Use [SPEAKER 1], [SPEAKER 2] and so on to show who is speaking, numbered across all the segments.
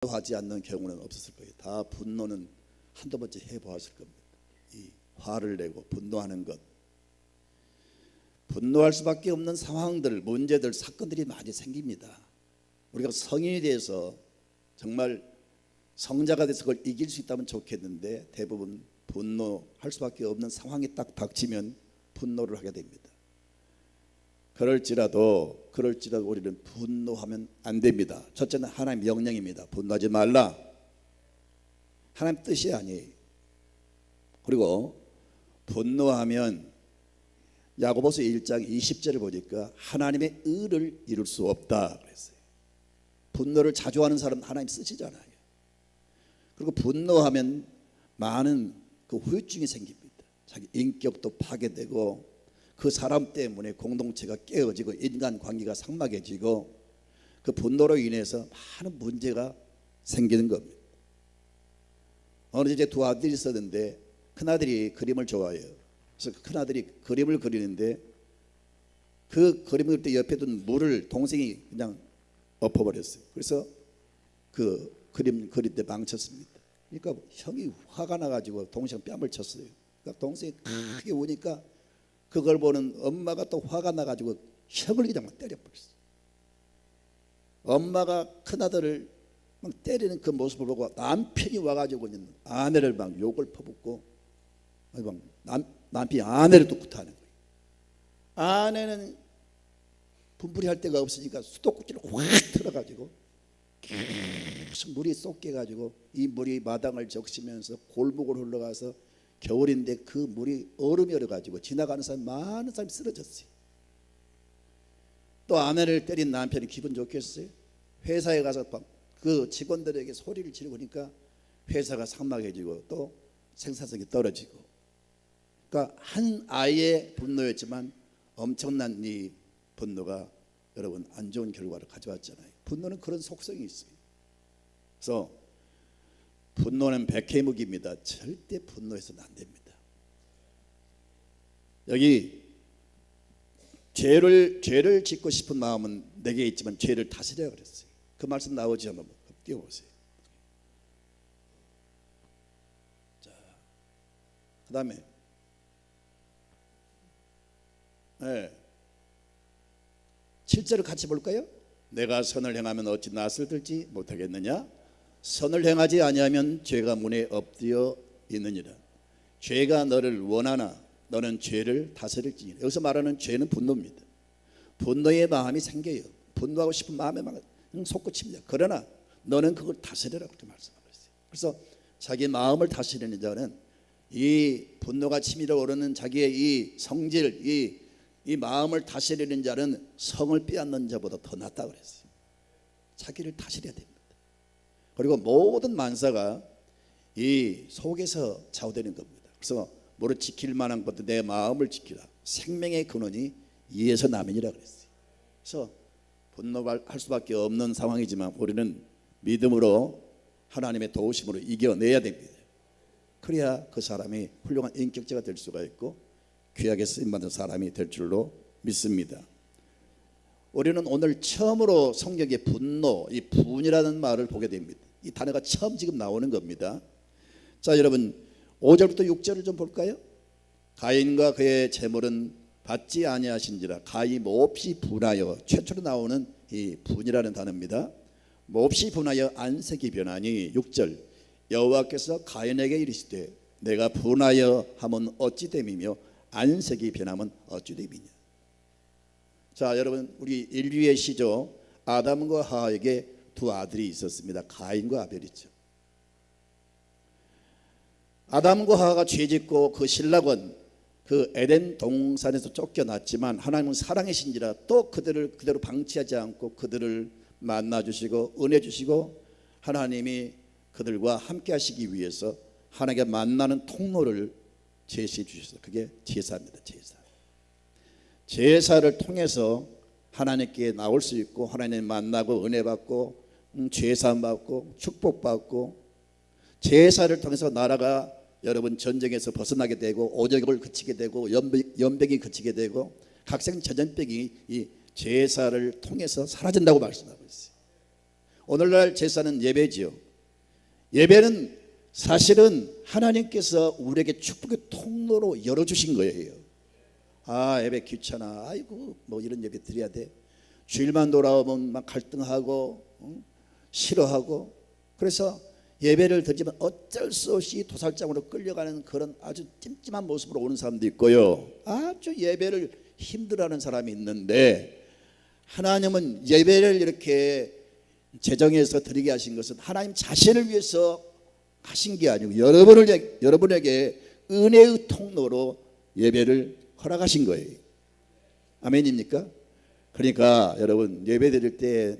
[SPEAKER 1] 분노하지 않는 경우는 없었을 거예요. 다 분노는 한두 번째 해보았을 겁니다. 이 화를 내고 분노하는 것, 분노할 수밖에 없는 상황들, 문제들, 사건들이 많이 생깁니다. 우리가 성인이 돼서 정말 성자가 돼서 그걸 이길 수 있다면 좋겠는데 대부분 분노할 수밖에 없는 상황이 딱 닥치면 분노를 하게 됩니다. 그럴지라도 우리는 분노하면 안 됩니다. 첫째는 하나님 명령입니다. 분노하지 말라. 하나님 뜻이 아니에요. 그리고 분노하면 야고보서 1장 20절을 보니까 하나님의 의를 이룰 수 없다 그랬어요. 분노를 자주 하는 사람은 하나님 쓰시잖아요. 그리고 분노하면 많은 그 후유증이 생깁니다. 자기 인격도 파괴되고 그 사람 때문에 공동체가 깨어지고 인간관계가 삭막해지고 그 분노로 인해서 많은 문제가 생기는 겁니다. 어느 집에 두 아들이 있었는데 큰아들이 그림을 좋아해요. 그래서 큰아들이 그림을 그리는데 그 그림을 그릴 때 옆에 둔 물을 동생이 그냥 엎어버렸어요. 그래서 그 그림 그릴 때 망쳤습니다. 그러니까 형이 화가 나가지고 동생 뺨을 쳤어요. 그러니까 동생이 크게 우니까 그걸 보는 엄마가 또 화가 나가지고 형을 그냥 막 때려버렸어요. 엄마가 큰아들을 막 때리는 그 모습을 보고 남편이 와가지고 아내를 막 욕을 퍼붓고 남편이 아내를 또 구타하는 거예요. 아내는 분풀이할 데가 없으니까 수도꼭지를 확 틀어가지고 계속 물이 쏟겨가지고 이 물이 마당을 적시면서 골목을 흘러가서 겨울인데 그 물이 얼음이 얼어가지고 지나가는 사람 많은 사람이 쓰러졌어요. 또 아내를 때린 남편이 기분 좋겠어요? 회사에 가서 그 직원들에게 소리를 지르고 그러니까 회사가 삭막해지고 또 생산성이 떨어지고, 그러니까 한 아이의 분노였지만 엄청난 이 분노가 여러분 안 좋은 결과를 가져왔잖아요. 분노는 그런 속성이 있어요. 그래서 분노는 백해무기입니다. 절대 분노해서는 안 됩니다. 여기 죄를 짓고 싶은 마음은 내게 있지만 죄를 다스려야 그랬어요. 그 말씀 나오지 한번 띄워보세요. 자, 그 다음에 7절을 같이 볼까요? 내가 선을 행하면 어찌 낯을 들지 못하겠느냐? 선을 행하지 아니하면 죄가 문에 엎드려 있느니라. 죄가 너를 원하나 너는 죄를 다스릴지니라. 여기서 말하는 죄는 분노입니다. 분노의 마음이 생겨요. 분노하고 싶은 마음에 막 솟구칩니다. 그러나 너는 그걸 다스려라 그렇게 말씀하고 있어요. 그래서 자기 마음을 다스리는 자는 이 분노가 치밀어 오르는 자기의 이 성질, 이 마음을 다스리는 자는 성을 빼앗는 자보다 더 낫다 그랬어요. 자기를 다스려야 됩니다. 그리고 모든 만사가 이 속에서 좌우되는 겁니다. 그래서 뭐를 지킬 만한 것도 내 마음을 지키라. 생명의 근원이 이에서 나면이라 그랬어요. 그래서 분노할 수밖에 없는 상황이지만 우리는 믿음으로 하나님의 도우심으로 이겨내야 됩니다. 그래야 그 사람이 훌륭한 인격자가 될 수가 있고 귀하게 쓰임받은 사람이 될 줄로 믿습니다. 우리는 오늘 처음으로 성경에 분노, 이 분이라는 말을 보게 됩니다. 이 단어가 처음 지금 나오는 겁니다. 자, 여러분 5절부터 6절을 좀 볼까요? 가인과 그의 재물은 받지 아니하신지라. 가인 몹시 분하여, 최초로 나오는 이 분이라는 단어입니다. 몹시 분하여 안색이 변하니. 6절 여호와께서 가인에게 이르시되 내가 분하여 하면 어찌 됨이며 안색이 변하면 어찌 됨이냐. 자, 여러분 우리 인류의 시조 아담과 하와에게 두 아들이 있었습니다. 가인과 아벨이죠. 아담과 하와가 죄짓고 그 신락은 그 에덴 동산에서 쫓겨났지만 하나님은 사랑이신지라 또 그들을 그대로 방치하지 않고 그들을 만나주시고 은혜 주시고 하나님이 그들과 함께 하시기 위해서 하나님과 만나는 통로를 제시해 주셨어요. 그게 제사입니다. 제사를 통해서 하나님께 나올 수 있고 하나님 만나고 은혜 받고 죄사함 받고 축복 받고, 제사를 통해서 나라가 여러분 전쟁에서 벗어나게 되고 오적을 그치게 되고 연병이 그치게 되고 각생 전염병이 이 제사를 통해서 사라진다고 말씀하고 있어요. 오늘날 제사는 예배지요. 예배는 사실은 하나님께서 우리에게 축복의 통로로 열어주신 거예요. 아, 예배 귀찮아. 아이고 뭐 이런 예배 드려야 돼. 주일만 돌아오면 막 갈등하고 싫어하고, 그래서 예배를 드리면 어쩔 수 없이 도살장으로 끌려가는 그런 아주 찜찜한 모습으로 오는 사람도 있고요. 아주 예배를 힘들어하는 사람이 있는데, 하나님은 예배를 이렇게 제정해서 드리게 하신 것은 하나님 자신을 위해서 하신 게 아니고 여러분에게 은혜의 통로로 예배를 허락하신 거예요. 아멘입니까? 그러니까 여러분 예배 드릴 때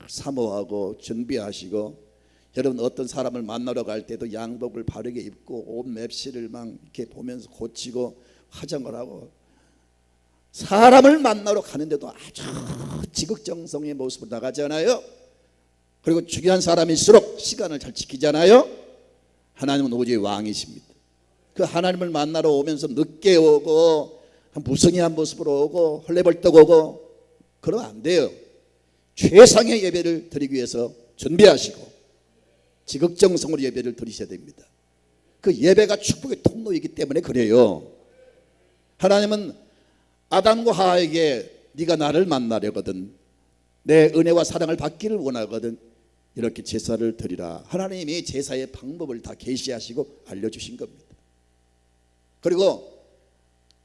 [SPEAKER 1] 사모하고 준비하시고, 여러분 어떤 사람을 만나러 갈 때도 양복을 바르게 입고 옷 맵시를 막 이렇게 보면서 고치고 화장을 하고, 사람을 만나러 가는데도 아주 지극정성의 모습으로 나가잖아요. 그리고 중요한 사람일수록 시간을 잘 지키잖아요. 하나님은 오직 왕이십니다. 그 하나님을 만나러 오면서 늦게 오고 무성의한 모습으로 오고 헐레벌떡 오고 그러면 안 돼요. 최상의 예배를 드리기 위해서 준비하시고 지극정성으로 예배를 드리셔야 됩니다. 그 예배가 축복의 통로이기 때문에 그래요. 하나님은 아담과 하와에게 네가 나를 만나려거든, 내 은혜와 사랑을 받기를 원하거든 이렇게 제사를 드리라. 하나님이 제사의 방법을 다 계시하시고 알려주신 겁니다. 그리고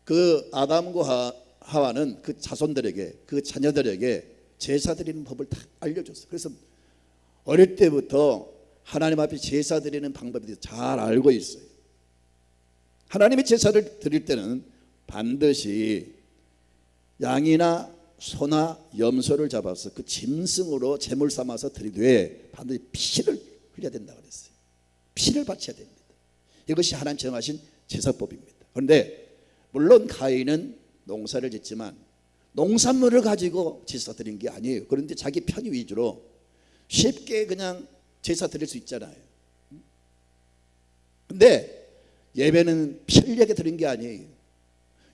[SPEAKER 1] 그 아담과 하와는 그 자손들에게, 그 자녀들에게 제사 드리는 법을 다 알려줬어요. 그래서 어릴 때부터 하나님 앞에 제사 드리는 방법에 대해서 잘 알고 있어요. 하나님의 제사를 드릴 때는 반드시 양이나 소나 염소를 잡아서 그 짐승으로 제물 삼아서 드리되 반드시 피를 흘려야 된다고 그랬어요. 피를 바쳐야 됩니다. 이것이 하나님 정하신 제사법입니다. 그런데 물론 가인은 농사를 짓지만 농산물을 가지고 제사 드린 게 아니에요. 그런데 자기 편의 위주로 쉽게 그냥 제사 드릴 수 있잖아요. 근데 예배는 편리하게 드린 게 아니에요.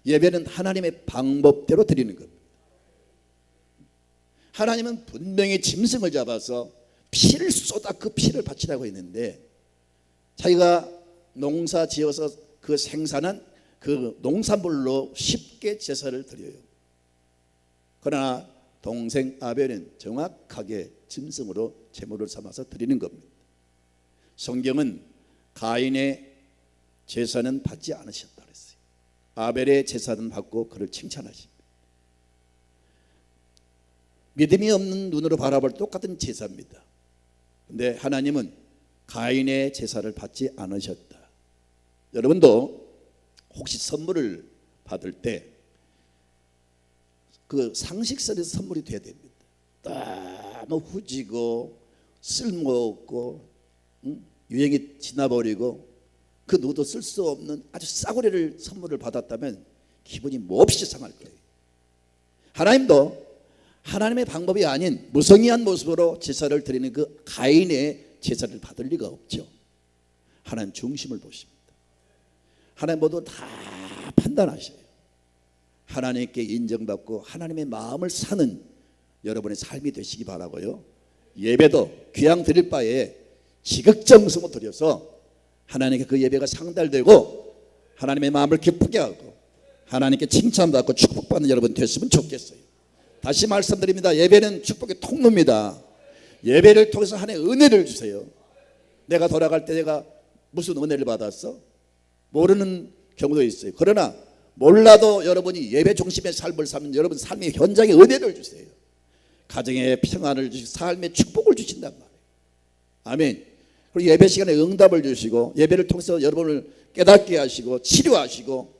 [SPEAKER 1] 예배는 하나님의 방법대로 드리는 겁니다. 하나님은 분명히 짐승을 잡아서 피를 쏟아 그 피를 바치라고 했는데, 자기가 농사 지어서 그 생산한 그 농산물로 쉽게 제사를 드려요. 그러나 동생 아벨은 정확하게 짐승으로 제물을 삼아서 드리는 겁니다. 성경은 가인의 제사는 받지 않으셨다 그랬어요. 아벨의 제사는 받고 그를 칭찬하십니다. 믿음이 없는 눈으로 바라볼 똑같은 제사입니다. 그런데 하나님은 가인의 제사를 받지 않으셨다. 여러분도 혹시 선물을 받을 때 그 상식선에서 선물이 돼야 됩니다. 너무 후지고 쓸모없고 유행이 지나버리고 그 누구도 쓸 수 없는 아주 싸구려를 선물을 받았다면 기분이 몹시 상할 거예요. 하나님도 하나님의 방법이 아닌 무성의한 모습으로 제사를 드리는 그 가인의 제사를 받을 리가 없죠. 하나님 중심을 보십니다. 하나님 모두 다 판단하셔요. 하나님께 인정받고 하나님의 마음을 사는 여러분의 삶이 되시기 바라고요. 예배도 귀양 드릴 바에 지극정성으로 드려서 하나님께 그 예배가 상달되고 하나님의 마음을 기쁘게 하고 하나님께 칭찬받고 축복받는 여러분 됐으면 좋겠어요. 다시 말씀드립니다. 예배는 축복의 통로입니다. 예배를 통해서 하나님의 은혜를 주세요. 내가 돌아갈 때 내가 무슨 은혜를 받았어? 모르는 경우도 있어요. 그러나 몰라도 여러분이 예배 중심의 삶을 살면 여러분 삶의 현장에 은혜를 주세요. 가정의 평안을 주시고 삶의 축복을 주신단 말이에요. 아멘. 그리고 예배 시간에 응답을 주시고 예배를 통해서 여러분을 깨닫게 하시고 치료하시고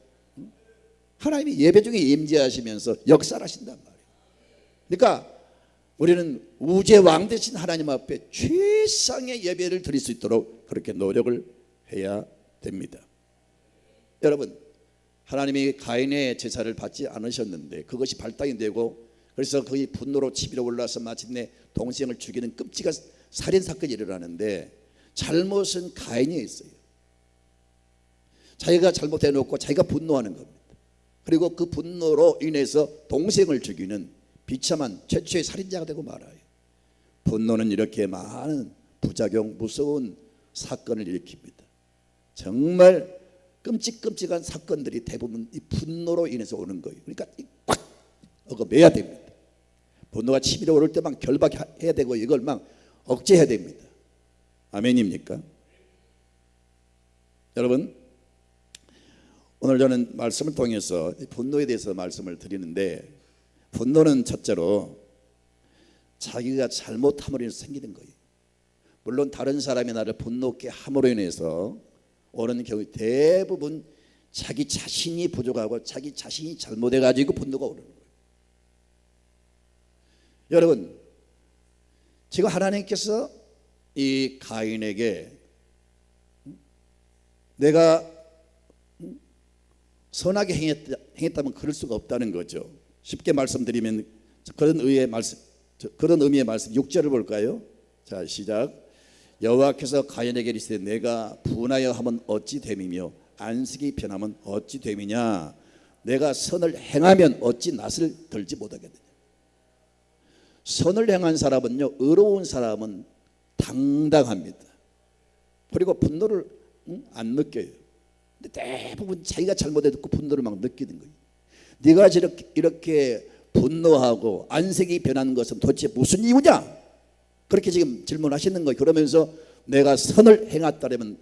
[SPEAKER 1] 하나님이 예배 중에 임재하시면서 역사를 하신단 말이에요. 그러니까 우리는 우주의 왕 되신 하나님 앞에 최상의 예배를 드릴 수 있도록 그렇게 노력을 해야 됩니다. 여러분, 하나님이 가인의 제사를 받지 않으셨는데 그것이 발당이 되고 그래서 그의 분노로 치밀어 올라서 마침내 동생을 죽이는 끔찍한 살인사건이 일어나는데 잘못은 가인이 있어요. 자기가 잘못해놓고 자기가 분노하는 겁니다. 그리고 그 분노로 인해서 동생을 죽이는 비참한 최초의 살인자가 되고 말아요. 분노는 이렇게 많은 부작용, 무서운 사건을 일으킵니다. 정말 끔찍끔찍한 사건들이 대부분 이 분노로 인해서 오는 거예요. 그러니까 꽉 어겨매야 됩니다. 분노가 치밀어 오를 때 막 결박해야 되고 이걸 막 억제해야 됩니다. 아멘입니까? 여러분, 오늘 저는 말씀을 통해서 분노에 대해서 말씀을 드리는데, 분노는 첫째로 자기가 잘못함으로 인해서 생기는 거예요. 물론 다른 사람이 나를 분노케 함으로 인해서 오는 경우 대부분 자기 자신이 부족하고 자기 자신이 잘못해가지고 분노가 오는 거예요. 여러분, 지금 하나님께서 이 가인에게 내가 선하게 행했다면 그럴 수가 없다는 거죠. 쉽게 말씀드리면 그런 의미의 말씀 6절을 볼까요? 자, 시작. 여호와께서 가인에게 이르시되 내가 분하여 하면 어찌 됨이며 안식이 변하면 어찌 됨이냐. 내가 선을 행하면 어찌 낯을 들지 못하겠느냐. 선을 행한 사람은요, 의로운 사람은 당당합니다. 그리고 분노를 안 느껴요. 근데 대부분 자기가 잘못해도 분노를 막 느끼는 거예요. 네가 이렇게 분노하고 안색이 변하는 것은 도대체 무슨 이유냐? 그렇게 지금 질문하시는 거예요. 그러면서 내가 선을 행했다면,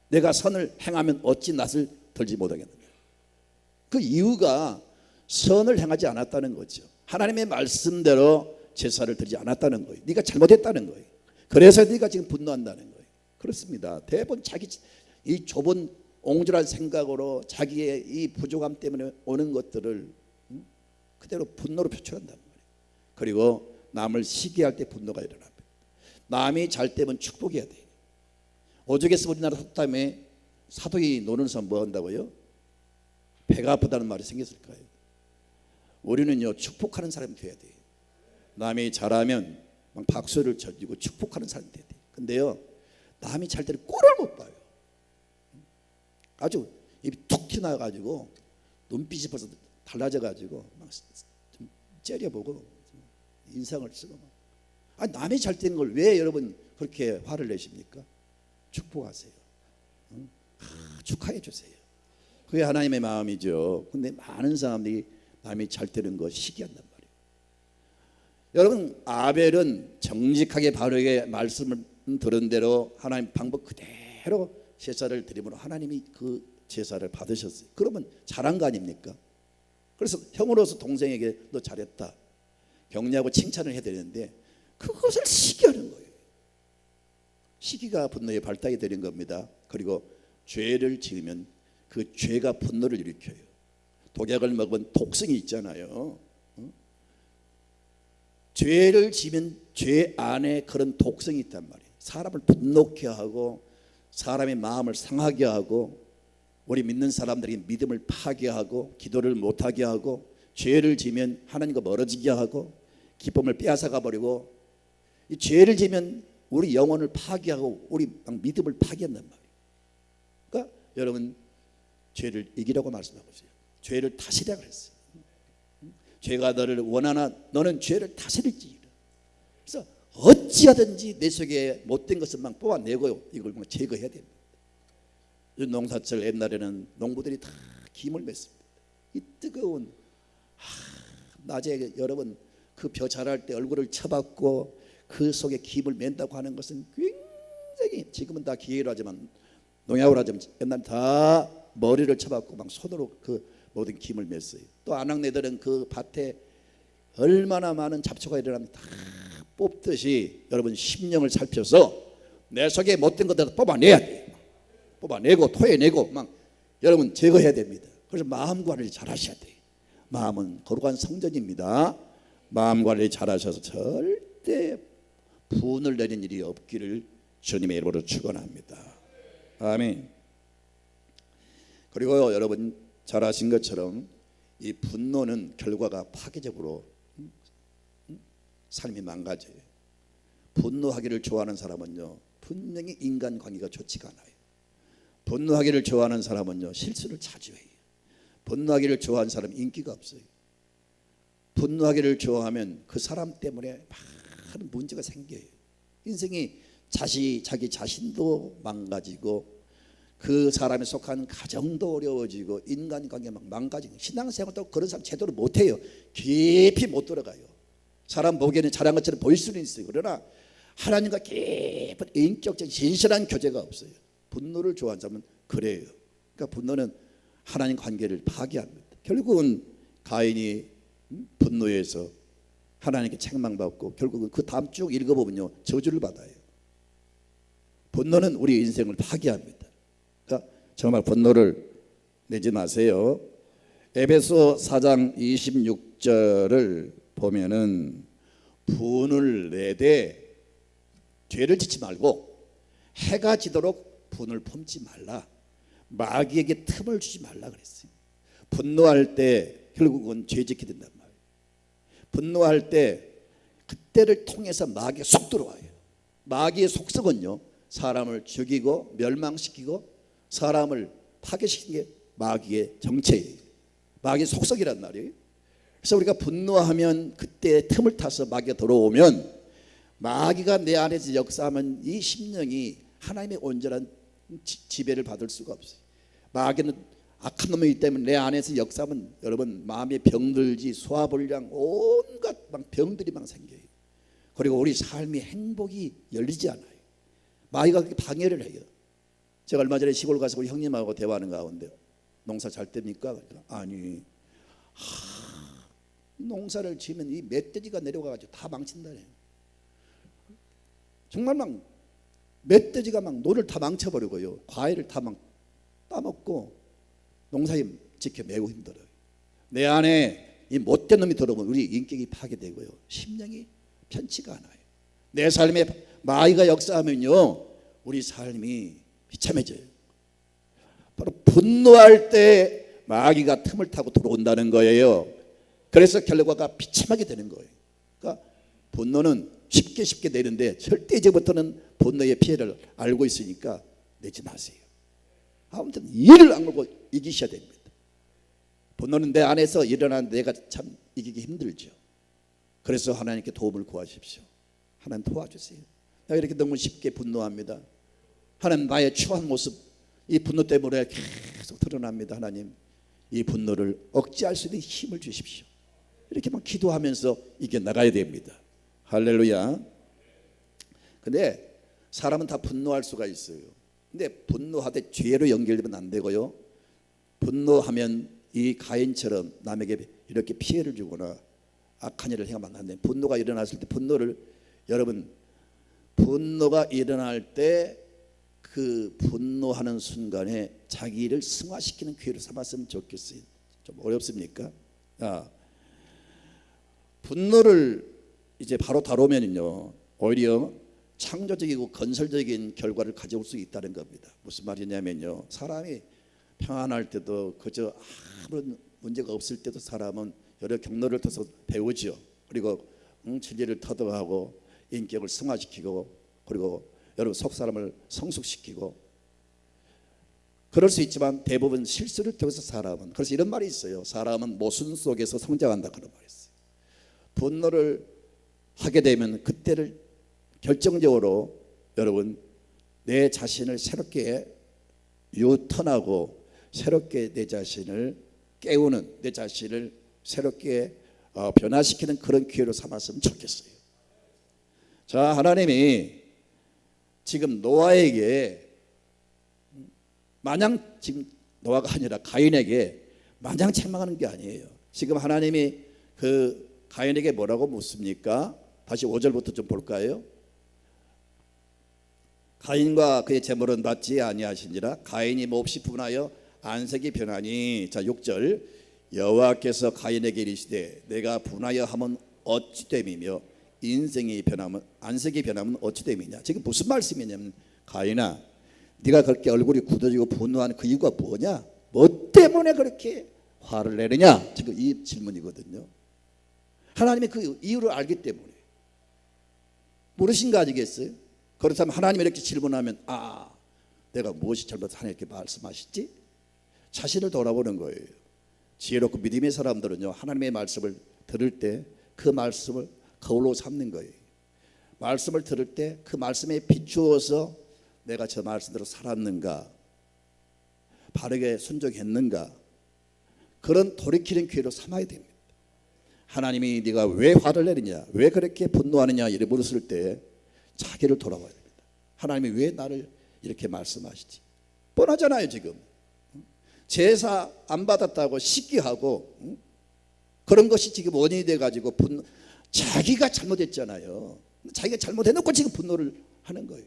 [SPEAKER 1] 내가 선을 행하면 어찌 낯을 들지 못하겠느냐. 그 이유가 선을 행하지 않았다는 거죠. 하나님의 말씀대로 제사를 드리지 않았다는 거예요. 네가 잘못했다는 거예요. 그래서 네가 지금 분노한다는 거예요. 그렇습니다. 대부분 자기 이 좁은 옹졸한 생각으로 자기의 이 부족함 때문에 오는 것들을 그대로 분노로 표출한단 말이에요. 그리고 남을 시기할 때 분노가 일어납니다. 남이 잘 때면 축복해야 돼요. 오죽했으면 우리나라 사람에 사도이 노는 사람 뭐 한다고요? 배가 아프다는 말이 생겼을까요? 우리는요, 축복하는 사람이 돼야 돼요. 남이 잘하면 막 박수를 쳐주고 축복하는 사람이 돼야 돼요. 근데요, 남이 잘 때는 꼴을 못 봐요. 아주 입이 툭 튀어나와가지고 눈빛이 벌써 달라져가지고 막 좀 째려보고 인상을 쓰고. 아니, 남이 잘 되는 걸 왜 여러분 그렇게 화를 내십니까? 축복하세요. 축하해 주세요. 그게 하나님의 마음이죠. 근데 많은 사람들이 남이 잘 되는 거 시기한단 말이에요. 여러분, 아벨은 정직하게 바르게 말씀을 들은 대로 하나님 방법 그대로 제사를 드림으로 하나님이 그 제사를 받으셨어요. 그러면 잘한 거 아닙니까? 그래서 형으로서 동생에게 너 잘했다 격려하고 칭찬을 해야 되는데 그것을 시기하는 거예요. 시기가 분노의 발단이 되는 겁니다. 그리고 죄를 지으면 그 죄가 분노를 일으켜요. 독약을 먹으면 독성이 있잖아요. 죄를 지면 죄 안에 그런 독성이 있단 말이에요. 사람을 분노케 하고 사람의 마음을 상하게 하고 우리 믿는 사람들이 믿음을 파괴하고 기도를 못하게 하고 죄를 지면 하나님과 멀어지게 하고 기쁨을 빼앗아가 버리고, 이 죄를 지면 우리 영혼을 파괴하고 우리 믿음을 파괴한단 말이에요. 그러니까 여러분, 죄를 이기라고 말씀하고 있어요. 죄를 다스리라 그랬어요. 죄가 너를 원하나 너는 죄를 다스릴지니라. 그래서 어찌하든지 내 속에 못된 것을 막 뽑아내고 이걸 막 제거해야 됩니다. 농사철 옛날에는 농부들이 다 김을 맸습니다. 이 뜨거운 낮에 여러분 그 벼 자랄 때 얼굴을 쳐박고 그 속에 김을 맨다고 하는 것은 굉장히, 지금은 다 기계로 하지만 농약으로 하지만 옛날 다 머리를 쳐박고 막 손으로 그 모든 김을 맸어요. 또 아낙네들은 그 밭에 얼마나 많은 잡초가 일어나면 다 뽑듯이 여러분 심령을 살펴서 내 속에 못된 것들 뽑아내야 돼요. 뽑아내고 토해내고 막 여러분 제거해야 됩니다. 그래서 마음 관리 잘 하셔야 돼요. 마음은 거룩한 성전입니다. 마음 관리 잘 하셔서 절대 분을 내린 일이 없기를 주님의 이름으로 축원합니다. 아멘. 그리고 여러분 잘 아신 것처럼 이 분노는 결과가 파괴적으로 삶이 망가져요. 분노하기를 좋아하는 사람은요 분명히 인간관계가 좋지가 않아요. 분노하기를 좋아하는 사람은요 실수를 자주 해요. 분노하기를 좋아하는 사람은 인기가 없어요. 분노하기를 좋아하면 그 사람 때문에 많은 문제가 생겨요. 인생이 자기 자신도 망가지고 그 사람에 속한 가정도 어려워지고 인간관계 막 망가지고 신앙생활도 그런 사람 제대로 못해요. 깊이 못 들어가요. 사람 보기에는 잘한 것처럼 보일 수는 있어요. 그러나 하나님과 깊은 인격적인 진실한 교제가 없어요. 분노를 좋아하는 사람은 그래요. 그러니까 분노는 하나님 관계를 파괴합니다. 결국은 가인이 분노해서 하나님께 책망받고 결국은 그 다음 쭉 읽어보면요 저주를 받아요. 분노는 우리 인생을 파괴합니다. 그러니까 정말 분노를 내지 마세요. 에베소 4장 26절을 보면은 분을 내되 죄를 짓지 말고 해가 지도록 분을 품지 말라. 마귀에게 틈을 주지 말라 그랬어요. 분노할 때 결국은 죄 짓게 된단 말이에요. 분노할 때 그때를 통해서 마귀가 속 들어와요. 마귀의 속성은요 사람을 죽이고 멸망시키고 사람을 파괴시키는 게 마귀의 정체예요. 마귀의 속성이란 말이에요. 그래서 우리가 분노하면 그때 틈을 타서 마귀가 들어오면 마귀가 내 안에서 역사하면 이 심령이 하나님의 온전한 지배를 받을 수가 없어요. 마귀는 악한 놈이기 때문에 내 안에서 역사하면 여러분 마음에 병들지 소화불량 온갖 막 병들이 막 생겨요. 그리고 우리 삶의 행복이 열리지 않아요. 마귀가 그렇게 방해를 해요. 제가 얼마 전에 시골 가서 우리 형님하고 대화하는 가운데 농사 잘 됩니까? 아니 농사를 지으면 이 멧돼지가 내려가가지고 다 망친다네. 정말 막 멧돼지가 막 노를 다 망쳐버리고요 과일을 다 막 따먹고 농사에 지켜 매우 힘들어요. 내 안에 이 못된 놈이 들어오면 우리 인격이 파괴되고요 심령이 편치가 않아요. 내 삶에 마귀가 역사하면요 우리 삶이 비참해져요. 바로 분노할 때 마귀가 틈을 타고 들어온다는 거예요. 그래서 결과가 비참하게 되는 거예요. 그러니까 분노는 쉽게 내는데 절대 이제부터는 분노의 피해를 알고 있으니까 내지 마세요. 아무튼 이를 악물고 이기셔야 됩니다. 분노는 내 안에서 일어난 내가 참 이기기 힘들죠. 그래서 하나님께 도움을 구하십시오. 하나님 도와주세요. 내가 이렇게 너무 쉽게 분노합니다. 하나님 나의 추한 모습 이 분노 때문에 계속 드러납니다. 하나님 이 분노를 억제할 수 있는 힘을 주십시오. 이렇게만 기도하면서 이겨나가야 됩니다. 할렐루야. 근데 사람은 다 분노할 수가 있어요. 근데 분노하되 죄로 연결되면 안 되고요. 분노하면 이 가인처럼 남에게 이렇게 피해를 주거나 악한 일을 행하면 안 돼요. 분노가 일어났을 때 여러분 분노가 일어날 때 그 분노하는 순간에 자기를 승화시키는 기회로 삼았으면 좋겠어요. 좀 어렵습니까? 분노를 이제 바로 다루면요 오히려 창조적이고 건설적인 결과를 가져올 수 있다는 겁니다. 무슨 말이냐면요 사람이 평안할 때도 그저 아무런 문제가 없을 때도 사람은 여러 경로를 통해서 배우죠. 그리고 진리를 터득하고 인격을 승화시키고 그리고 여러분 속사람을 성숙시키고 그럴 수 있지만 대부분 실수를 통해서 사람은 그래서 이런 말이 있어요. 사람은 모순 속에서 성장한다 그런 말이 있어요. 분노를 하게 되면 그때를 결정적으로 여러분 내 자신을 새롭게 유턴하고 새롭게 내 자신을 깨우는 내 자신을 새롭게 변화시키는 그런 기회로 삼았으면 좋겠어요. 자, 하나님이 지금 노아에게 마냥 지금 노아가 아니라 가인에게 마냥 책망하는 게 아니에요. 지금 하나님이 그 가인에게 뭐라고 묻습니까? 다시 5절부터 좀 볼까요? 가인과 그의 제물은 받지 아니하시니라. 가인이 몹시 분하여 안색이 변하니. 자 6절 여호와께서 가인에게 이르시되 내가 분하여 하면 어찌 됨이며 인생이 변하면 안색이 변하면 어찌 됨이냐. 지금 무슨 말씀이냐면 가인아 네가 그렇게 얼굴이 굳어지고 분노하는 그 이유가 뭐냐? 뭐 때문에 그렇게 화를 내느냐? 지금 이 질문이거든요. 하나님이 그 이유를 알기 때문에 모르신 거 아니겠어요? 그렇다면 하나님이 이렇게 질문하면 내가 무엇이 잘못하냐 이렇게 말씀하시지? 자신을 돌아보는 거예요. 지혜롭고 믿음의 사람들은요 하나님의 말씀을 들을 때 그 말씀을 거울로 삼는 거예요. 말씀을 들을 때 그 말씀에 비추어서 내가 저 말씀대로 살았는가, 바르게 순종했는가, 그런 돌이키는 기회로 삼아야 됩니다. 하나님이 네가 왜 화를 내느냐, 왜 그렇게 분노하느냐 이렇게 물었을 때 자기를 돌아봐야 됩니다. 하나님이 왜 나를 이렇게 말씀하시지? 뻔하잖아요. 지금 제사 안 받았다고 시기하고 그런 것이 지금 원인이 돼가지고 자기가 잘못했잖아요. 자기가 잘못해놓고 지금 분노를 하는 거예요.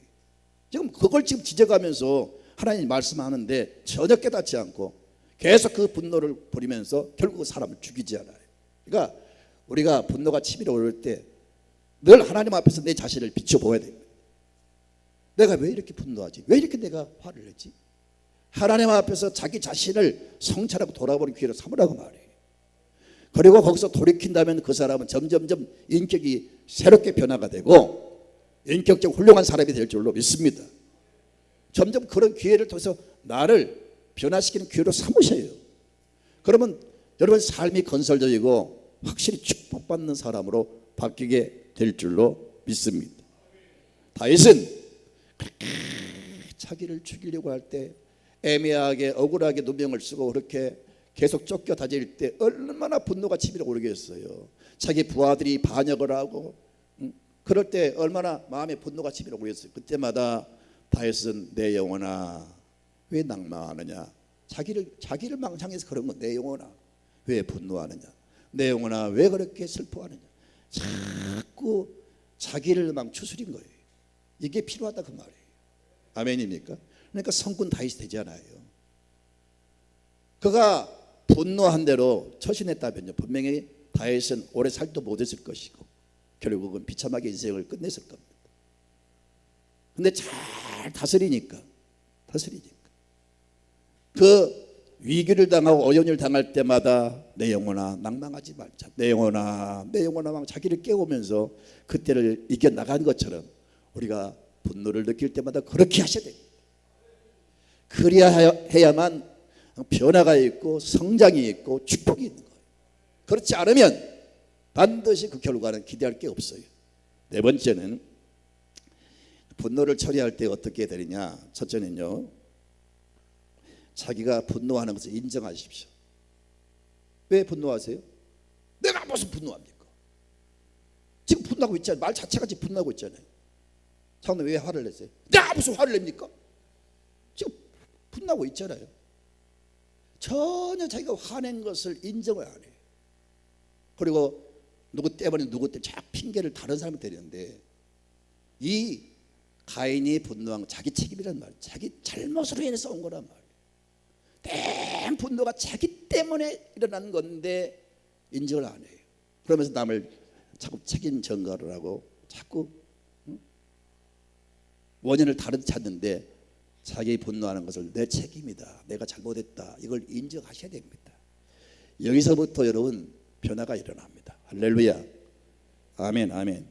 [SPEAKER 1] 지금 그걸 지금 지적하면서 하나님 말씀하는데 전혀 깨닫지 않고 계속 그 분노를 부리면서 결국 사람을 죽이지 않아요. 그러니까 우리가 분노가 치밀어 오를 때 늘 하나님 앞에서 내 자신을 비춰보아야 됩니다. 내가 왜 이렇게 분노하지? 왜 이렇게 내가 화를 내지? 하나님 앞에서 자기 자신을 성찰하고 돌아보는 기회를 삼으라고 말해요. 그리고 거기서 돌이킨다면 그 사람은 점점점 인격이 새롭게 변화가 되고 인격적 훌륭한 사람이 될 줄로 믿습니다. 점점 그런 기회를 통해서 나를 변화시키는 기회로 삼으셔요. 그러면 여러분 삶이 건설적이고 확실히 축복받는 사람으로 바뀌게 될 줄로 믿습니다. 다윗은 그렇게 자기를 죽이려고 할 때 애매하게 억울하게 누명을 쓰고 그렇게 계속 쫓겨 다닐 때 얼마나 분노가 치밀어 오르겠어요. 자기 부하들이 반역을 하고 그럴 때 얼마나 마음에 분노가 치밀어 오르겠어요. 그때마다 다윗은 내 영혼아 왜 낭망하느냐, 자기를 망상해서 그런 건 내 영혼아 왜 분노하느냐, 내 영혼아 왜 그렇게 슬퍼하느냐, 자꾸 자기를 막 추스린 거예요. 이게 필요하다 그 말이에요. 아멘입니까? 그러니까 성군 다윗이 되잖아요. 그가 분노한 대로 처신했다면요 분명히 다윗은 오래 살도 못했을 것이고 결국은 비참하게 인생을 끝냈을 겁니다. 근데 잘 다스리니까 그 위기를 당하고 어려움을 당할 때마다 내 영혼아 낭망하지 말자, 내 영혼아 막 자기를 깨우면서 그때를 이겨나간 것처럼 우리가 분노를 느낄 때마다 그렇게 하셔야 됩니다. 그래야 해야만 변화가 있고 성장이 있고 축복이 있는 거예요. 그렇지 않으면 반드시 그 결과는 기대할 게 없어요. 네 번째는 분노를 처리할 때 어떻게 되느냐. 첫째는요, 자기가 분노하는 것을 인정하십시오. 왜 분노하세요? 내가 무슨 분노합니까? 지금 분노하고 있잖아요. 말 자체가 지금 분노하고 있잖아요. 장로님 왜 화를 내세요? 내가 무슨 화를 냅니까? 지금 분노하고 있잖아요. 전혀 자기가 화낸 것을 인정을 안 해요. 그리고 누구 때문에 자꾸 핑계를 다른 사람을 대는데, 이 가인이 분노한 건 자기 책임이란 말이에요. 자기 잘못으로 인해서 온 거란 말이에요. 된 분노가 자기 때문에 일어난 건데 인정을 안 해요. 그러면서 남을 자꾸 책임 전가를 하고 자꾸 원인을 다른 데 찾는데, 자기 분노하는 것을 내 책임이다, 내가 잘못했다, 이걸 인정하셔야 됩니다. 여기서부터 여러분 변화가 일어납니다. 할렐루야. 아멘. 아멘.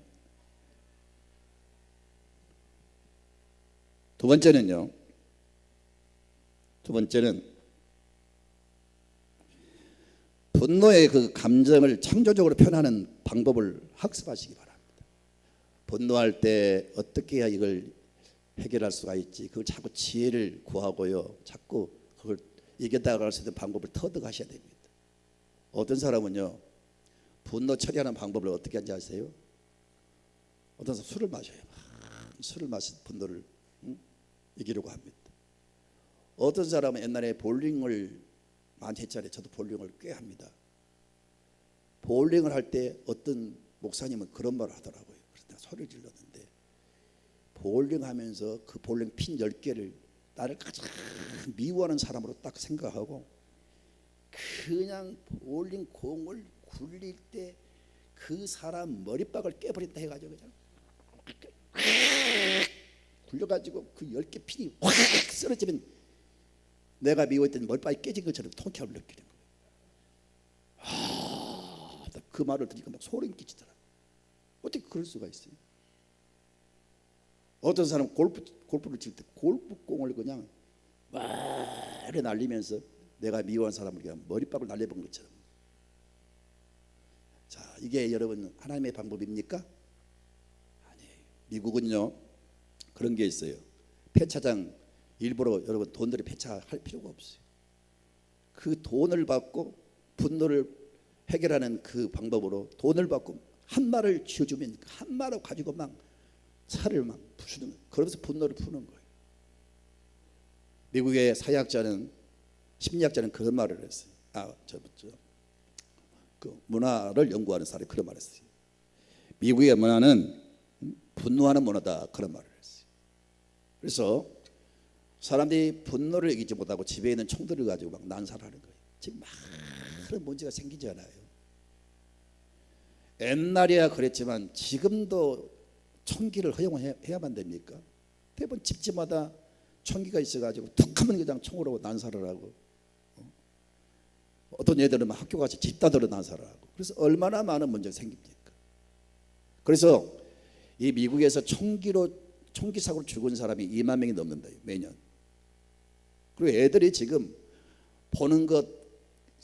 [SPEAKER 1] 두 번째는 분노의 그 감정을 창조적으로 표현하는 방법을 학습하시기 바랍니다. 분노할 때 어떻게 해야 이걸 해결할 수가 있지, 그걸 자꾸 지혜를 구하고요, 자꾸 그걸 이겨나갈 수 있는 방법을 터득하셔야 됩니다. 어떤 사람은요, 분노 처리하는 방법을 어떻게 하는지 아세요? 어떤 사람은 술을 마셔요. 술을 마셔서 분노를 이기려고 합니다. 어떤 사람은 옛날에 볼링을 많이 했잖아요. 저도 볼링을 꽤 합니다. 볼링을 할 때 어떤 목사님은 그런 말을 하더라고요. 그래서 내가 소리를 질렀는데, 볼링하면서 그 볼링 핀 10개를 나를 가장 미워하는 사람으로 딱 생각하고 그냥 볼링 공을 굴릴 때 그 사람 머리박을 깨버린다 해가지고 그냥 굴려가지고 그 10개 핀이 확 쓰러지면 내가 미워했던 머리박이 깨진 것처럼 통쾌함을 느끼는 거예요. 그 말을 들으니까 막 소름 끼치더라. 어떻게 그럴 수가 있어요? 어떤 사람은 골프를 칠 때 골프공을 그냥 막 날리면서 내가 미워한 사람을 그냥 머리박을 날려본 것처럼. 자, 이게 여러분 하나님의 방법입니까? 아니에요. 미국은요 그런 게 있어요. 폐차장 일부러 여러분 돈들이 폐차할 필요가 없어요. 그 돈을 받고 분노를 해결하는 그 방법으로 돈을 받고 한 말을 쥐어주면 한 말을 가지고 막 차를 막 부수는 거예요. 그러면서 분노를 푸는 거예요. 미국의 사회학자는 심리학자는 그런 말을 했어요. 그 문화를 연구하는 사람이 그런 말을 했어요. 미국의 문화는 분노하는 문화다 그런 말을 했어요. 그래서 사람들이 분노를 이기지 못하고 집에 있는 총들을 가지고 막 난살하는 거예요. 지금 많은 문제가 생기잖아요. 옛날이야 그랬지만 지금도 총기를 허용해야만 됩니까? 대부분 집집마다 총기가 있어가지고 툭하면 그냥 총으로 난살을 하고 어떤 애들은 학교 가서 집단으로 난살을 하고 그래서 얼마나 많은 문제가 생깁니까? 그래서 이 미국에서 총기 사고로 죽은 사람이 2만 명이 넘는다 매년. 그리고 애들이 지금 보는 것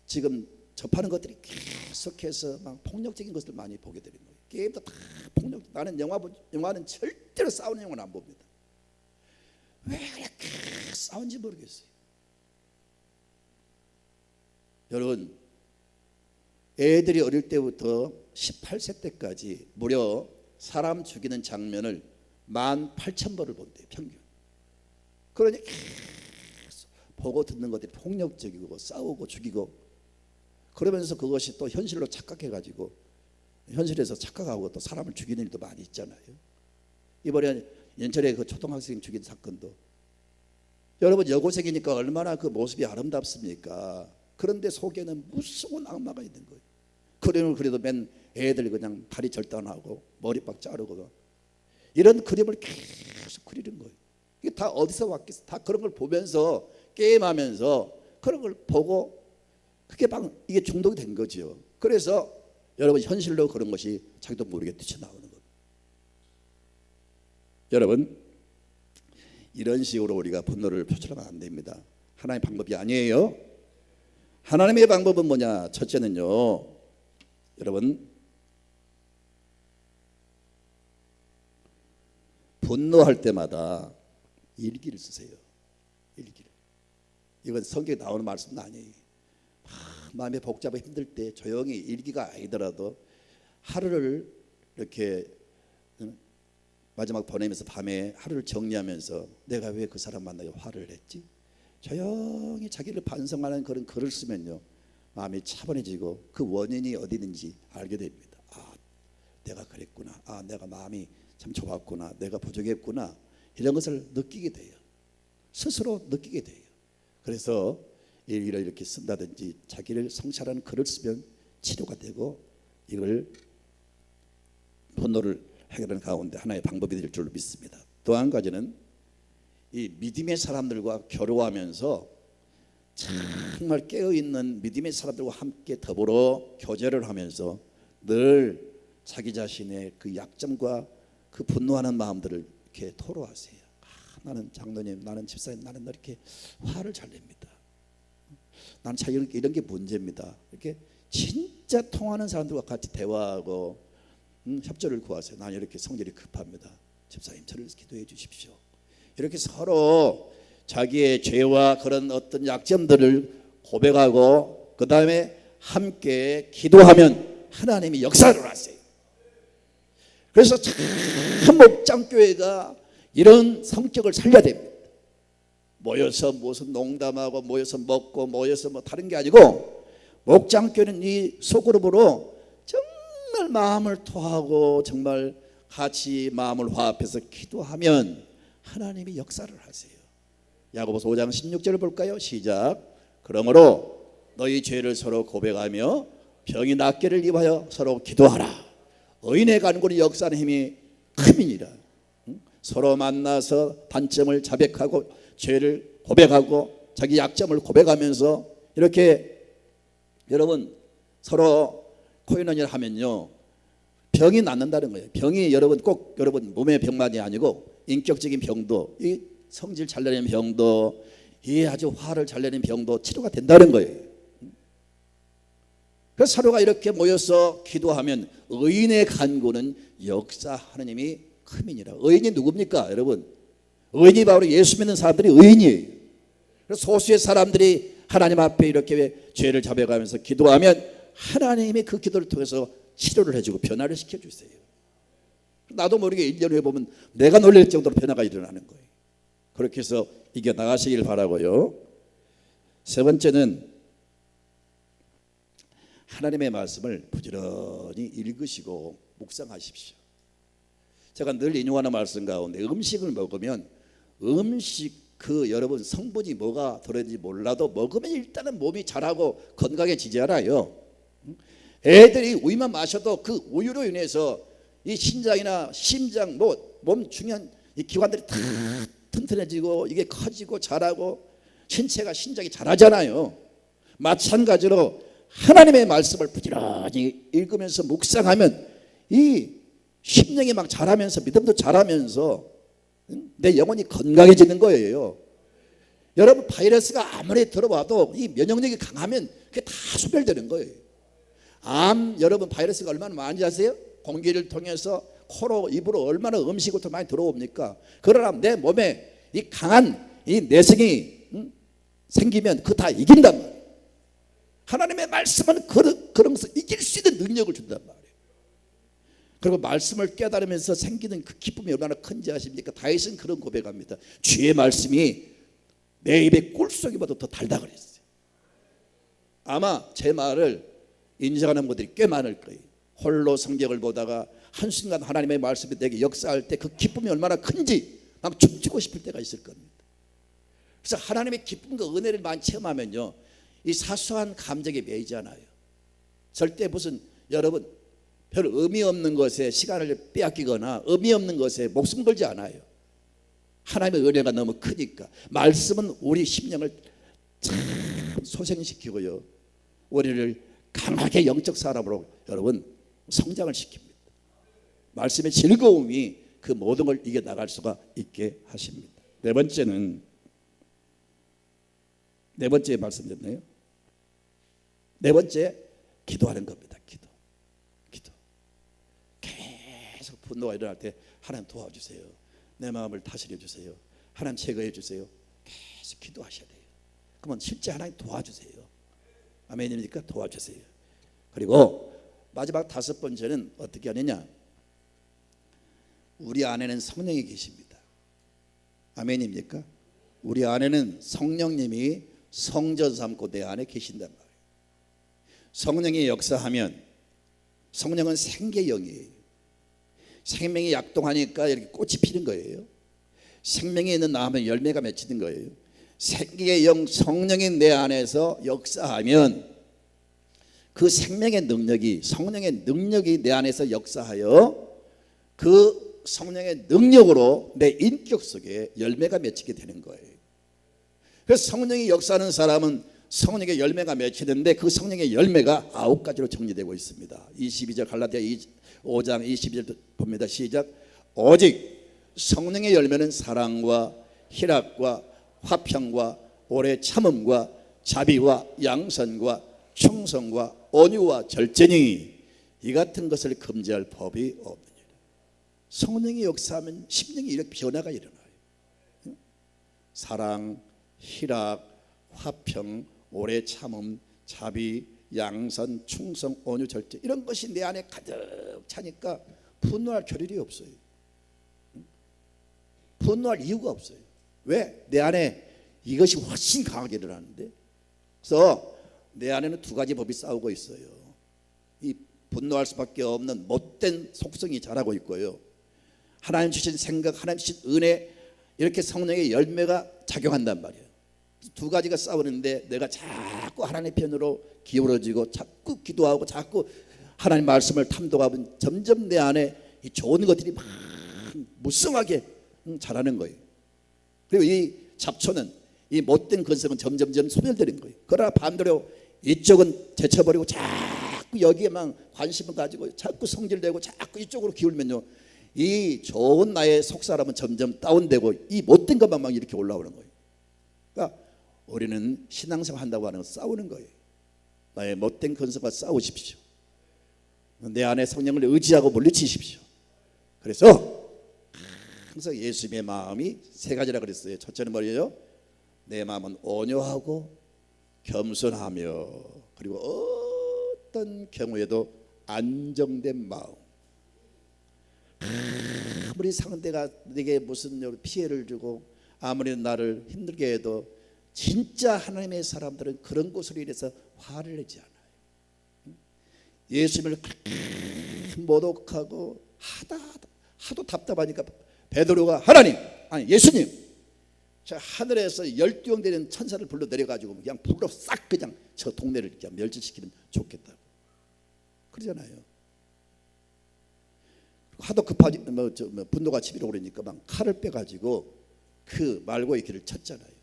[SPEAKER 1] 지금 접하는 것들이 계속해서 막 폭력적인 것을 많이 보게 되는 거예요. 게임도 다 폭력. 나는 영화는 절대로 싸우는 영화는 안 봅니다. 왜 그렇게 싸운지 모르겠어요. 여러분 애들이 어릴 때부터 18세 때까지 무려 사람 죽이는 장면을 18,000번을 본대요. 평균. 그러니 계속 보고 듣는 것들이 폭력적이고 싸우고 죽이고 그러면서 그것이 또 현실로 착각해가지고 현실에서 착각하고 또 사람을 죽이는 일도 많이 있잖아요. 이번에 연철에 그 초등학생 죽인 사건도 여러분 여고생이니까 얼마나 그 모습이 아름답습니까? 그런데 속에는 무서운 악마가 있는 거예요. 그림을 그래도 맨 애들 그냥 다리 절단하고 머리빡 자르고 이런 그림을 계속 그리는 거예요. 이게 다 어디서 왔겠어? 다 그런 걸 보면서 게임하면서 그런 걸 보고 그게 막 이게 중독이 된 거죠. 그래서 여러분 현실로 그런 것이 자기도 모르게 뛰쳐나오는 거예요. 여러분 이런 식으로 우리가 분노를 표출하면 안 됩니다. 하나님의 방법이 아니에요. 하나님의 방법은 뭐냐? 첫째는요, 여러분 분노할 때마다 일기를 쓰세요. 일기를. 이건 성경에 나오는 말씀은 아니에요. 마음이 복잡하고 힘들 때 조용히 일기가 아니더라도 하루를 이렇게 마지막 보내면서 밤에 하루를 정리하면서 내가 왜 그 사람 만나서 화를 냈지? 조용히 자기를 반성하는 그런 글을 쓰면요 마음이 차분해지고 그 원인이 어디 있는지 알게 됩니다. 내가 그랬구나. 내가 마음이 참 좁았구나. 내가 부족했구나. 이런 것을 느끼게 돼요. 스스로 느끼게 돼요. 그래서 일기를 이렇게 쓴다든지 자기를 성찰하는 글을 쓰면 치료가 되고 이걸 분노를 해결하는 가운데 하나의 방법이 될 줄로 믿습니다. 또 한 가지는 이 믿음의 사람들과 교류하면서 정말 깨어있는 믿음의 사람들과 함께 더불어 교제를 하면서 늘 자기 자신의 그 약점과 그 분노하는 마음들을 이렇게 토로하세요. 나는 장로님, 나는 집사님, 나는 이렇게 화를 잘 냅니다. 나는 참 이런 게 문제입니다. 이렇게 진짜 통하는 사람들과 같이 대화하고 협조를 구하세요. 나는 이렇게 성질이 급합니다. 집사님 저를 기도해 주십시오. 이렇게 서로 자기의 죄와 그런 어떤 약점들을 고백하고 그 다음에 함께 기도하면 하나님이 역사를 하세요. 그래서 참 목장교회가 이런 성격을 살려야 됩니다. 모여서 무슨 농담하고 모여서 먹고 모여서 뭐 다른 게 아니고 목장교회는 이 소그룹으로 정말 마음을 토하고 정말 같이 마음을 화합해서 기도하면 하나님이 역사를 하세요. 야고보서 5장 16절을 볼까요? 시작. 그러므로 너희 죄를 서로 고백하며 병이 낫기를 위하여 서로 기도하라. 의인의 간구는 역사하는 힘이 큼이니라. 서로 만나서 단점을 자백하고 죄를 고백하고 자기 약점을 고백하면서 이렇게 여러분 서로 코인원을 하면요 병이 낫는다는 거예요. 병이 여러분 꼭 여러분 몸의 병만이 아니고 인격적인 병도, 이 성질 잘 내는 병도, 이 아주 화를 잘 내는 병도 치료가 된다는 거예요. 그래서 서로가 이렇게 모여서 기도하면 의인의 간구는 역사 하느님이 크민이라. 의인이 누굽니까 여러분? 의인이 바로 예수 믿는 사람들이 의인이에요. 그래서 소수의 사람들이 하나님 앞에 이렇게 죄를 자백하면서 기도하면 하나님이 그 기도를 통해서 치료를 해주고 변화를 시켜주세요. 나도 모르게 1년 후에 보면 내가 놀랄 정도로 변화가 일어나는 거예요. 그렇게 해서 이겨나가시길 바라고요. 세 번째는 하나님의 말씀을 부지런히 읽으시고 묵상하십시오. 제가 늘 인용하는 말씀 가운데 음식을 먹으면 음식 여러분 성분이 뭐가 들어있는지 몰라도 먹으면 일단은 몸이 자라고 건강해지지 않아요. 애들이 우유만 마셔도 그 우유로 인해서 이 신장이나 심장 몸 중요한 이 기관들이 다 튼튼해지고 이게 커지고 자라고 신장이 자라잖아요. 마찬가지로 하나님의 말씀을 부지런히 읽으면서 묵상하면 이 심령이 막 자라면서 믿음도 자라면서 내 영혼이 건강해지는 거예요. 여러분 바이러스가 아무리 들어와도 이 면역력이 강하면 그게 다 소멸되는 거예요. 여러분 바이러스가 얼마나 많은지 아세요? 공기를 통해서 코로 입으로 얼마나 음식부터 많이 들어옵니까? 그러나 내 몸에 이 강한 이 내성이 생기면 그거 다 이긴단 말이에요. 하나님의 말씀은 그런 것을 이길 수 있는 능력을 준단 말이에요. 그리고 말씀을 깨달으면서 생기는 그 기쁨이 얼마나 큰지 아십니까? 다윗은 그런 고백합니다. 주의 말씀이 내 입의 꿀속이보다 더 달다 그랬어요. 아마 제 말을 인정하는 분들이 꽤 많을 거예요. 홀로 성경을 보다가 한순간 하나님의 말씀이 내게 역사할 때 그 기쁨이 얼마나 큰지 막 춤추고 싶을 때가 있을 겁니다. 그래서 하나님의 기쁨과 은혜를 많이 체험하면요, 이 사소한 감정에 매이지 않아요. 절대 무슨 여러분 별 의미 없는 것에 시간을 빼앗기거나 의미 없는 것에 목숨 걸지 않아요. 하나님의 은혜가 너무 크니까. 말씀은 우리 심령을 참 소생시키고요, 우리를 강하게 영적 사람으로 여러분 성장을 시킵니다. 말씀의 즐거움이 그 모든 걸 이겨나갈 수가 있게 하십니다. 네 번째 말씀드렸나요? 네 번째, 기도하는 겁니다. 기도. 계속 분노가 일어날 때 하나님 도와주세요. 내 마음을 다스려 주세요. 하나님 제거해 주세요. 계속 기도하셔야 돼요. 그러면 실제 하나님 도와주세요. 아멘입니까? 도와주세요. 그리고 마지막 다섯 번째는 어떻게 하느냐? 우리 안에는 성령이 계십니다. 아멘입니까? 우리 안에는 성령님이 성전 삼고 내 안에 계신단 말이에요. 성령이 역사하면, 성령은 생계의 영이에요. 생명이 약동하니까 이렇게 꽃이 피는 거예요. 생명이 있는 나 하면 열매가 맺히는 거예요. 생계의 영 성령이 내 안에서 역사하면 그 생명의 능력이, 성령의 능력이 내 안에서 역사하여 그 성령의 능력으로 내 인격 속에 열매가 맺히게 되는 거예요. 그래서 성령이 역사하는 사람은 성령의 열매가 맺히는데 그 성령의 열매가 9가지로 정리되고 있습니다. 22절 갈라디아 5장 22절 봅니다. 시작. 오직 성령의 열매는 사랑과 희락과 화평과 오래 참음과 자비와 양선과 충성과 온유와 절제니 이 같은 것을 금지할 법이 없느니라. 성령이 역사하면 심령이 이렇게 변화가 일어나요. 사랑, 희락, 화평, 오래 참음, 자비, 양선, 충성, 온유, 절제, 이런 것이 내 안에 가득 차니까 분노할 겨를이 없어요. 분노할 이유가 없어요. 왜? 내 안에 이것이 훨씬 강하게 일어나는데. 그래서 내 안에는 두 가지 법이 싸우고 있어요. 이 분노할 수밖에 없는 못된 속성이 자라고 있고요, 하나님 주신 생각, 하나님 주신 은혜, 이렇게 성령의 열매가 작용한단 말이에요. 두 가지가 싸우는데 내가 자꾸 하나님의 편으로 기울어지고 자꾸 기도하고 자꾸 하나님 말씀을 탐독하면 점점 내 안에 이 좋은 것들이 막 무성하게 자라는 거예요. 그리고 이 잡초는, 이 못된 근성은 점점점 소멸되는 거예요. 그러나 반대로 이쪽은 제쳐버리고 자꾸 여기에만 관심을 가지고 자꾸 성질내고 자꾸 이쪽으로 기울면요, 이 좋은 나의 속사람은 점점 다운되고 이 못된 것만 막 이렇게 올라오는 거예요. 그러니까 우리는 신앙생활 한다고 하는 건 싸우는 거예요. 나의 못된 근성과 싸우십시오. 내 안에 성령을 의지하고 물리치십시오. 그래서 항상 예수님의 마음이 세 가지라 그랬어요. 첫째는 뭐예요? 내 마음은 온유하고 겸손하며, 그리고 어떤 경우에도 안정된 마음. 아무리 상대가 내게 무슨 피해를 주고 아무리 나를 힘들게 해도 진짜 하나님의 사람들은 그런 것으로 인해서 화를 내지 않아요. 예수님을 모독하고 하도 답답하니까 베드로가 하나님, 아니 예수님, 저 하늘에서 12형 되는 천사를 불러 내려가지고 그냥 불로 싹 그냥 저 동네를 그냥 멸절시키면 좋겠다고 그러잖아요. 하도 급하지 분노가 치밀어 오르니까 막 칼을 빼가지고 그 말고의 길을 쳤잖아요.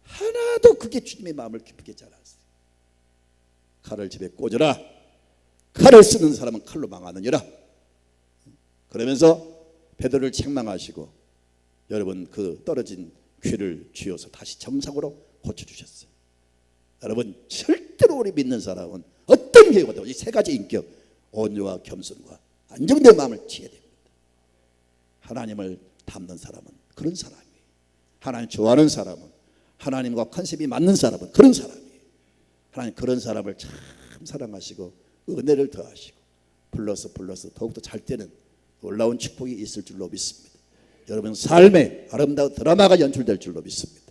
[SPEAKER 1] 하나도 그게 주님의 마음을 기쁘게 하지 않았어요. 칼을 집에 꽂으라. 칼을 쓰는 사람은 칼로 망하느니라. 그러면서 베드로를 책망하시고 여러분 그 떨어진 귀를 쥐어서 다시 정상으로 고쳐주셨어요. 여러분 절대로 우리 믿는 사람은 어떤 경우도 이 세 가지 인격, 온유와 겸손과 안정된 마음을 취해야 됩니다. 하나님을 닮는 사람은 그런 사람이에요. 하나님 좋아하는 사람은, 하나님과 컨셉이 맞는 사람은 그런 사람이에요. 하나님 그런 사람을 참 사랑하시고 은혜를 더하시고 불러서 더욱더 잘 되는 놀라운 축복이 있을 줄로 믿습니다. 여러분 삶에 아름다운 드라마가 연출될 줄로 믿습니다.